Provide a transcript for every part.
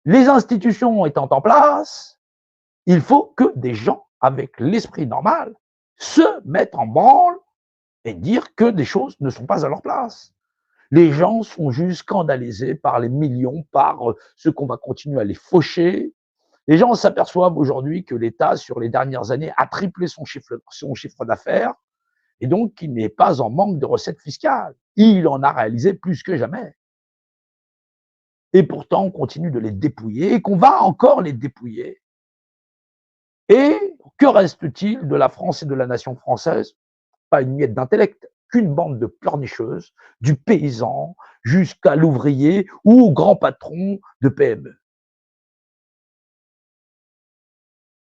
Les institutions étant en place, il faut que des gens avec l'esprit normal se mettent en branle et dire que des choses ne sont pas à leur place. Les gens sont juste scandalisés par les millions, par ce qu'on va continuer à les faucher. Les gens s'aperçoivent aujourd'hui que l'État, sur les dernières années, a triplé son chiffre d'affaires et donc qu'il n'est pas en manque de recettes fiscales. Il en a réalisé plus que jamais. Et pourtant, on continue de les dépouiller et qu'on va encore les dépouiller. Et que reste-t-il de la France et de la nation française? Pas une miette d'intellect, qu'une bande de pleurnicheuses, du paysan jusqu'à l'ouvrier ou au grand patron de PME.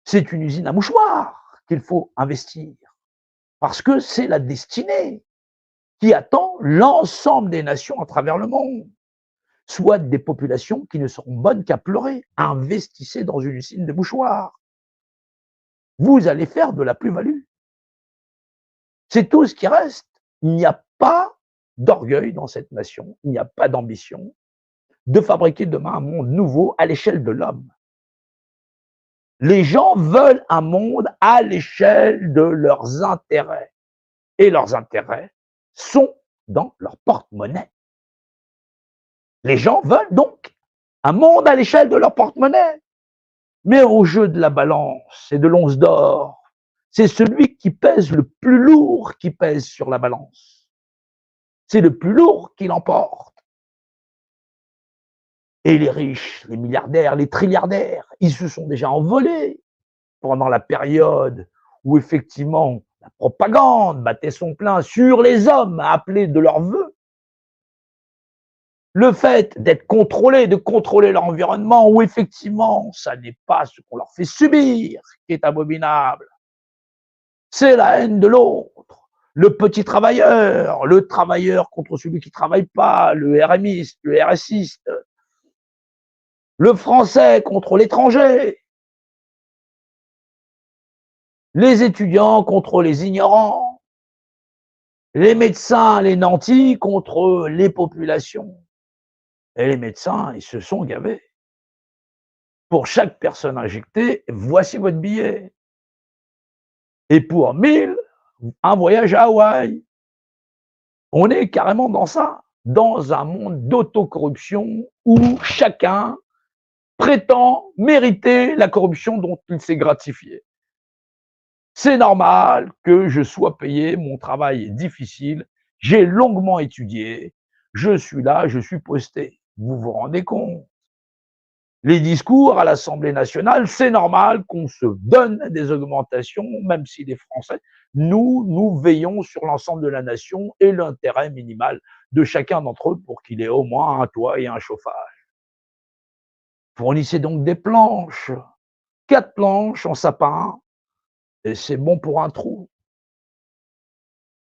C'est une usine à mouchoirs qu'il faut investir, parce que c'est la destinée qui attend l'ensemble des nations à travers le monde, soit des populations qui ne seront bonnes qu'à pleurer. Investissez dans une usine de mouchoirs. Vous allez faire de la plus-value. C'est tout ce qui reste. Il n'y a pas d'orgueil dans cette nation, il n'y a pas d'ambition de fabriquer demain un monde nouveau à l'échelle de l'homme. Les gens veulent un monde à l'échelle de leurs intérêts. Et leurs intérêts sont dans leur porte-monnaie. Les gens veulent donc un monde à l'échelle de leur porte-monnaie. Mais au jeu de la balance et de l'once d'or, c'est celui qui pèse le plus lourd qui pèse sur la balance. C'est le plus lourd qui l'emporte. Et les riches, les milliardaires, les trilliardaires, ils se sont déjà envolés pendant la période où effectivement la propagande battait son plein sur les hommes appelés de leur vœu. Le fait d'être contrôlé, de contrôler leur environnement, où effectivement ça n'est pas ce qu'on leur fait subir qui est abominable, c'est la haine de l'autre, le petit travailleur, le travailleur contre celui qui ne travaille pas, le RMiste, le RSiste, le français contre l'étranger, les étudiants contre les ignorants, les médecins, les nantis contre les populations. Et les médecins, ils se sont gavés. Pour chaque personne injectée, voici votre billet. Et pour 1000, un voyage à Hawaï. On est carrément dans ça, dans un monde d'autocorruption où chacun prétend mériter la corruption dont il s'est gratifié. C'est normal que je sois payé, mon travail est difficile, j'ai longuement étudié, je suis là, je suis posté. Vous vous rendez compte? Les discours à l'Assemblée nationale, c'est normal qu'on se donne des augmentations, même si les Français, nous veillons sur l'ensemble de la nation et l'intérêt minimal de chacun d'entre eux pour qu'il ait au moins un toit et un chauffage. Fournissez donc des planches, 4 planches en sapin, et c'est bon pour un trou.